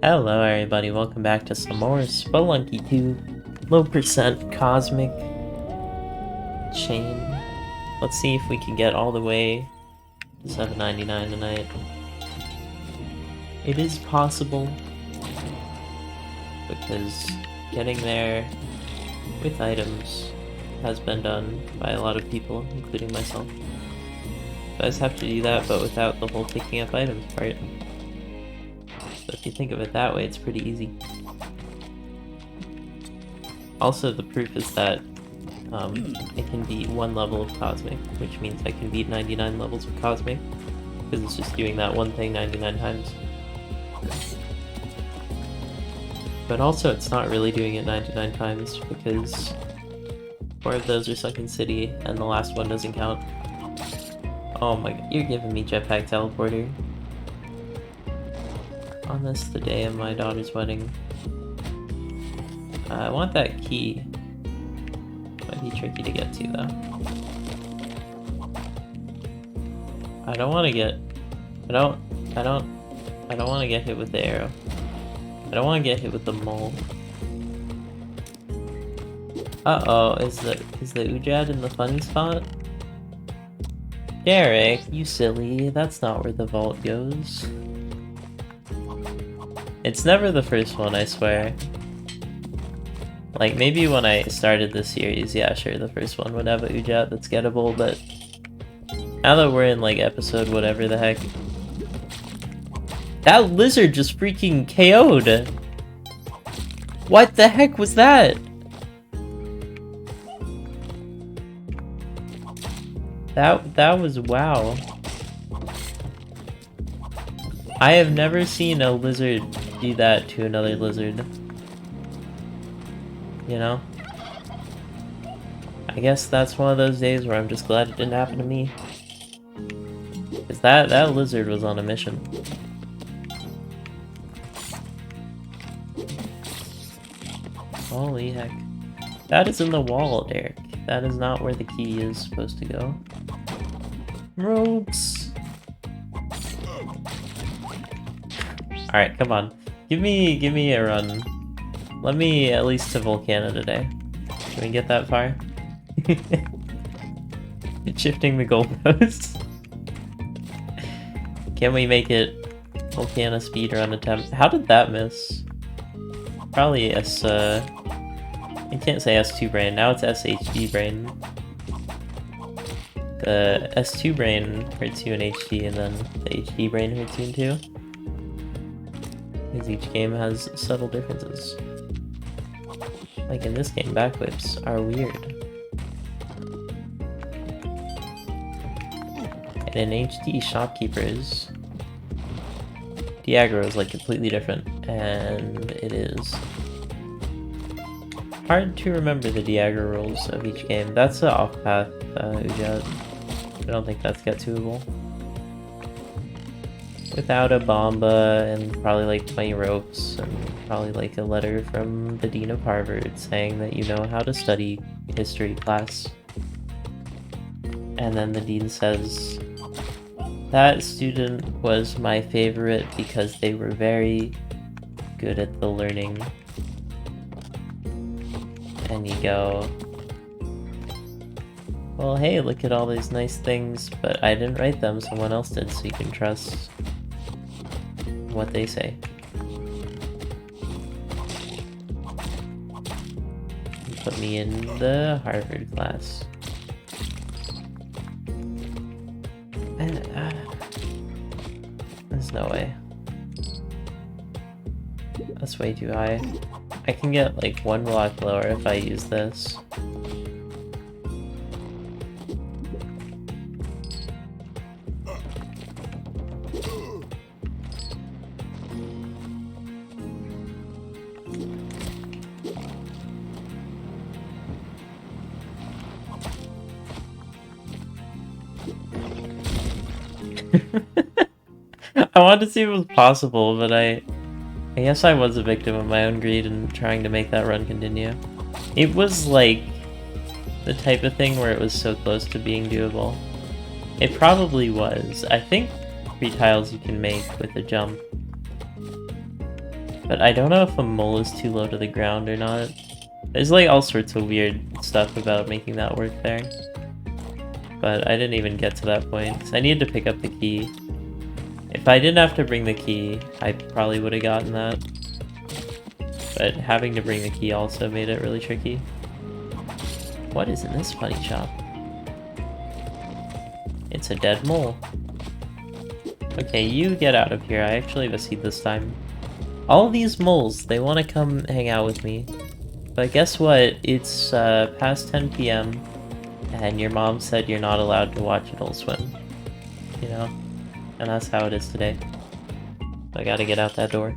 Hello everybody, welcome back to some more Spelunky 2 low percent cosmic chain. Let's see if we can get all the way to 799 tonight. It is possible, because getting there with items has been done by a lot of people, including myself. You guys have to do that, but without the whole picking up items part. So if you think of it that way, it's pretty easy. Also, the proof is that it can beat one level of Cosmic, which means I can beat 99 levels of Cosmic, because it's just doing that one thing 99 times. But also, it's not really doing it 99 times, because 4 of those are Sunken City, and the last one doesn't count. Oh my god, you're giving me Jetpack Teleporter. On this, the day of my daughter's wedding. I want that key. Might be tricky to get to though. I don't want to get. I don't want to get hit with the arrow. I don't want to get hit with the mole. Uh-oh, is the Ujad in the funny spot? Derek, you silly. That's not where the vault goes. It's never the first one, I swear. Like, maybe when I started this series, yeah, sure, the first one would have a Ujat that's gettable, but now that we're in, like, episode whatever the heck. That lizard just freaking KO'd! What the heck was that? That was wow. I have never seen a lizard do that to another lizard. You know? I guess that's one of those days where I'm just glad it didn't happen to me. Because that lizard was on a mission. Holy heck. That is in the wall, Derek. That is not where the key is supposed to go. Ropes! Alright, come on. Give me a run. Let me at least to Volcana today. Can we get that far? Shifting the goalposts. Can we make it Volcana speedrun attempt? How did that miss? Probably S I can't say S2 brain, now it's SHD brain. The S2 brain hurts you in HD, and then the HD brain hurts you in 2. Because each game has subtle differences. Like in this game, backflips are weird. And in HD, Shopkeepers, Diagro is like completely different, and it is hard to remember the Diagro rules of each game. That's an off-path Ujat. I don't think that's get-toable. Without a Bomba and probably like 20 ropes and probably like a letter from the Dean of Harvard saying that you know how to study history class. And then the Dean says, that student was my favorite because they were very good at the learning. And you go, well, hey, look at all these nice things, but I didn't write them, someone else did, so you can trust what they say. You put me in the Harvard class. And, there's no way. That's way too high. I can get like 1 block lower if I use this. I wanted to see if it was possible, but I guess I was a victim of my own greed and trying to make that run continue. It was like the type of thing where it was so close to being doable. It probably was. I think 3 tiles you can make with a jump. But I don't know if a mole is too low to the ground or not. There's like all sorts of weird stuff about making that work there. But I didn't even get to that point, because I needed to pick up the key. If I didn't have to bring the key, I probably would have gotten that. But having to bring the key also made it really tricky. What is in this funny shop? It's a dead mole. Okay, you get out of here. I actually have a seed this time. All these moles, they want to come hang out with me. But guess what? It's past 10 p.m. and your mom said you're not allowed to watch Adult Swim. You know? And that's how it is today. I gotta get out that door.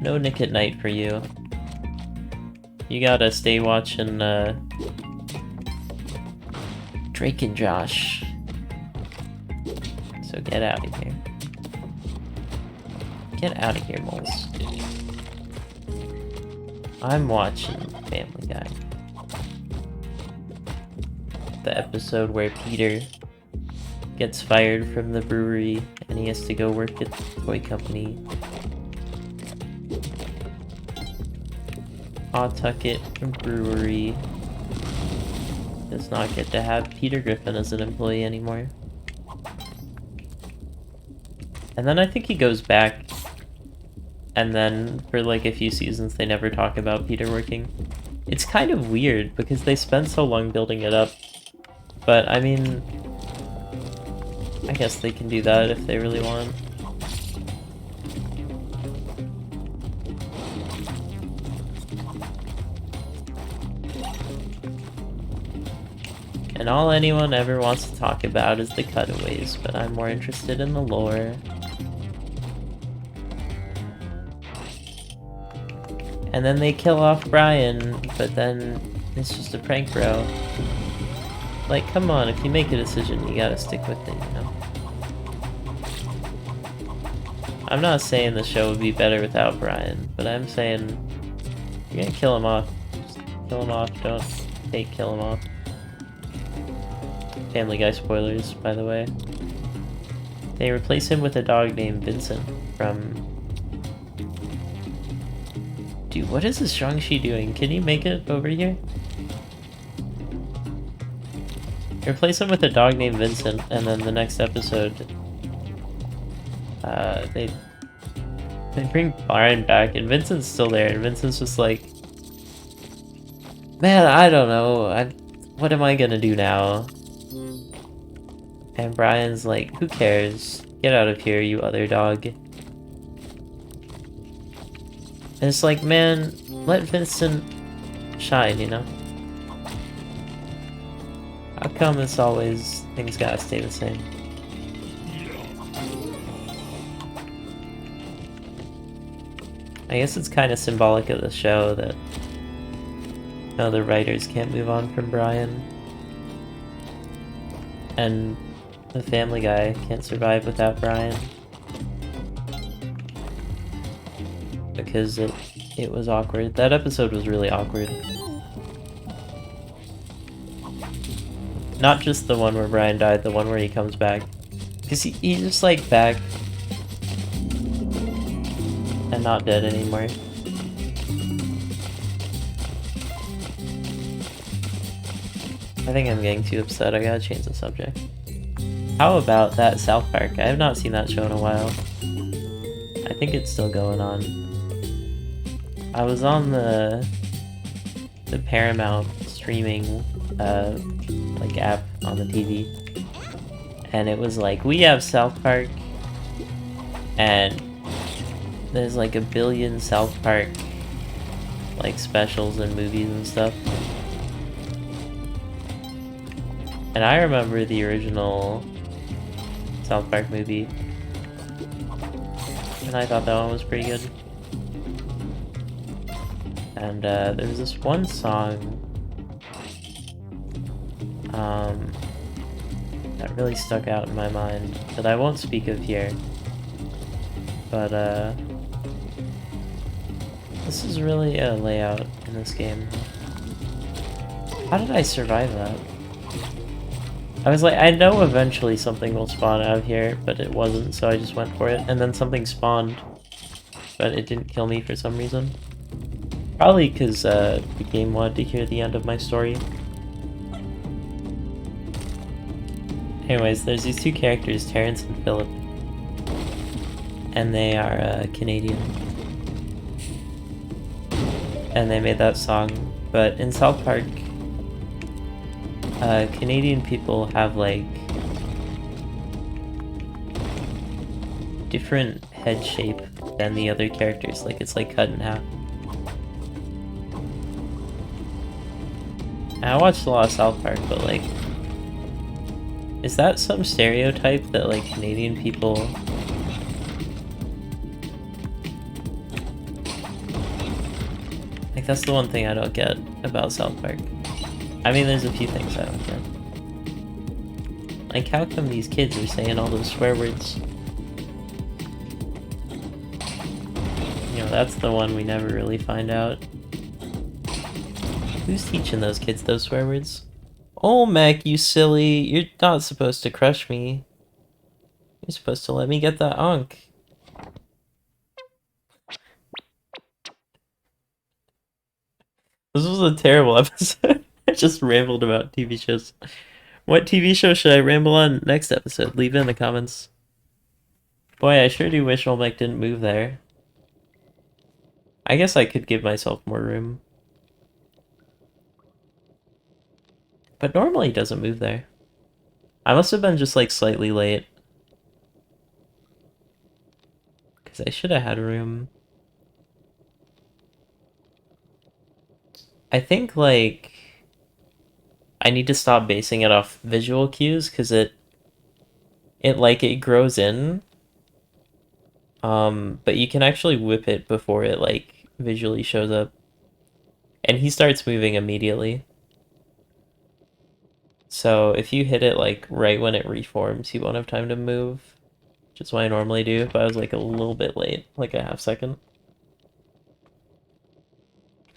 No Nick at Night for you. You gotta stay watching Drake and Josh. So get out of here. Get out of here, moles. I'm watching Family Guy. The episode where Peter gets fired from the brewery and he has to go work at the toy company. Pawtucket Brewery does not get to have Peter Griffin as an employee anymore. And then I think he goes back, and then for like a few seasons they never talk about Peter working. It's kind of weird because they spend so long building it up. But I mean, I guess they can do that if they really want. And all anyone ever wants to talk about is the cutaways, but I'm more interested in the lore. And then they kill off Brian, but then it's just a prank, bro. Like, come on, if you make a decision, you gotta stick with it, you know? I'm not saying the show would be better without Brian, but I'm saying you're gonna kill him off. Just kill him off, don't kill him off. Family Guy spoilers, by the way. They replace him with a dog named Vincent from... Dude, what is this Shang-Chi doing? Can you make it over here? Replace him with a dog named Vincent, and then the next episode... they bring Brian back, and Vincent's still there, and Vincent's just like... Man, I don't know, what am I gonna do now? And Brian's like, who cares? Get out of here, you other dog. And it's like, man, let Vincent shine, you know? How come it's always things gotta stay the same? I guess it's kind of symbolic of the show that the writers can't move on from Brian. And the Family Guy can't survive without Brian. Because it was awkward. That episode was really awkward. Not just the one where Brian died, the one where he comes back. Because he's just like back. And not dead anymore. I think I'm getting too upset. I gotta change the subject. How about that South Park? I have not seen that show in a while. I think it's still going on. I was on the Paramount streaming like app on the TV, and it was like, we have South Park, and there's like a billion South Park like specials and movies and stuff. And I remember the original South Park movie, and I thought that one was pretty good. And there was this one song that really stuck out in my mind that I won't speak of here. But this is really a layout in this game. How did I survive that? I was like, I know eventually something will spawn out of here, but it wasn't, so I just went for it. And then something spawned, but it didn't kill me for some reason. Probably because the game wanted to hear the end of my story. Anyways, there's these two characters, Terrence and Philip. And they are Canadian. And they made that song. But in South Park, Canadian people have like different head shape than the other characters. Like it's like cut in half. And I watched a lot of South Park, but like, is that some stereotype that like Canadian people like that's the one thing I don't get about South Park. I mean, there's a few things I don't get. Like, how come these kids are saying all those swear words? You know, that's the one we never really find out. Who's teaching those kids those swear words? Oh, Mac, you silly. You're not supposed to crush me. You're supposed to let me get that unk. This was a terrible episode. I just rambled about TV shows. What TV show should I ramble on next episode? Leave it in the comments. Boy, I sure do wish Olmec didn't move there. I guess I could give myself more room. But normally he doesn't move there. I must have been just like slightly late. Because I should have had room. I think like I need to stop basing it off visual cues because it grows in. But you can actually whip it before it like visually shows up. And he starts moving immediately. So if you hit it like right when it reforms, you won't have time to move. Which is what I normally do, but I was like a little bit late, like a half second.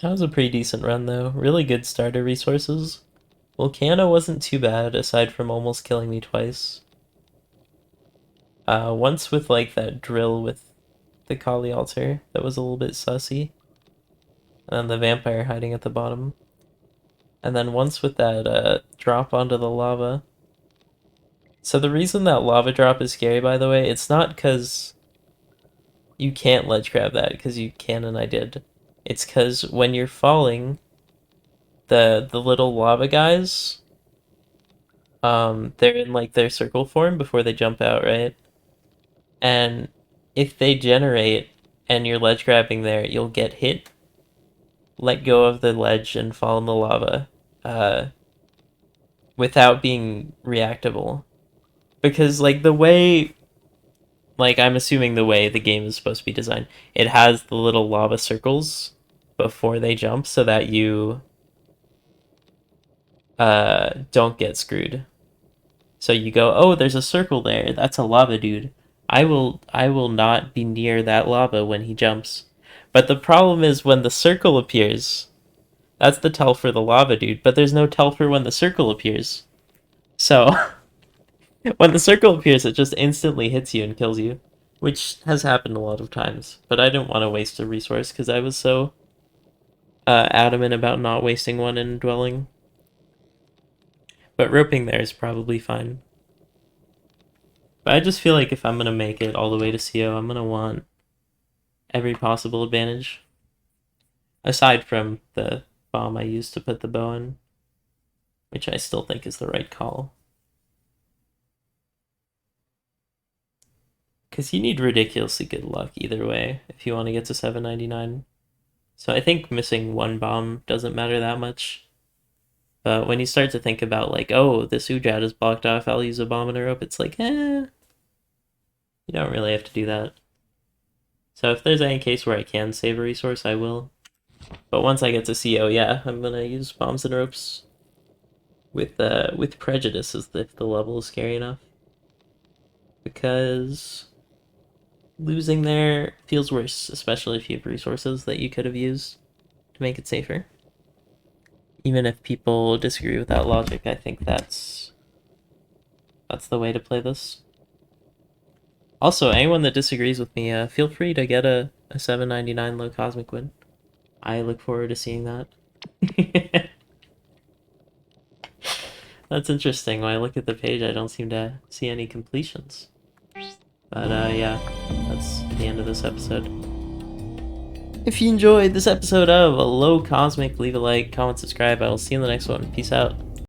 That was a pretty decent run though. Really good starter resources. Volcano wasn't too bad, aside from almost killing me twice. Once with like that drill with the Kali altar, that was a little bit sussy. And then the vampire hiding at the bottom. And then once with that drop onto the lava. So the reason that lava drop is scary, by the way, it's not because you can't ledge grab that, because you can and I did. It's because when you're falling, the little lava guys, they're in like their circle form before they jump out, right? And if they generate and you're ledge grabbing there, you'll get hit, let go of the ledge, and fall in the lava without being reactable. Because like the way, like I'm assuming the way the game is supposed to be designed, it has the little lava circles before they jump so that you don't get screwed. So you go, oh, there's a circle there. That's a lava dude. I will not be near that lava when he jumps. But the problem is when the circle appears, that's the tell for the lava dude, but there's no tell for when the circle appears. So when the circle appears, it just instantly hits you and kills you, which has happened a lot of times. But I didn't want to waste a resource because I was so adamant about not wasting one in dwelling. But roping there is probably fine. But I just feel like if I'm going to make it all the way to CO, I'm going to want every possible advantage. Aside from the bomb I used to put the bow in, which I still think is the right call. Because you need ridiculously good luck either way if you want to get to 799. So I think missing one bomb doesn't matter that much. But when you start to think about like, oh, this Ujat is blocked off, I'll use a bomb and a rope, it's like, you don't really have to do that. So if there's any case where I can save a resource, I will. But once I get to CO, yeah, I'm gonna use bombs and ropes with prejudice if the level is scary enough. Because losing there feels worse, especially if you have resources that you could have used to make it safer. Even if people disagree with that logic, I think that's That's the way to play this. Also, anyone that disagrees with me, feel free to get a $7.99 low cosmic win. I look forward to seeing that. That's interesting. When I look at the page, I don't seem to see any completions. But yeah, that's the end of this episode. If you enjoyed this episode of A Low Cosmic, leave a like, comment, subscribe. I will see you in the next one. Peace out.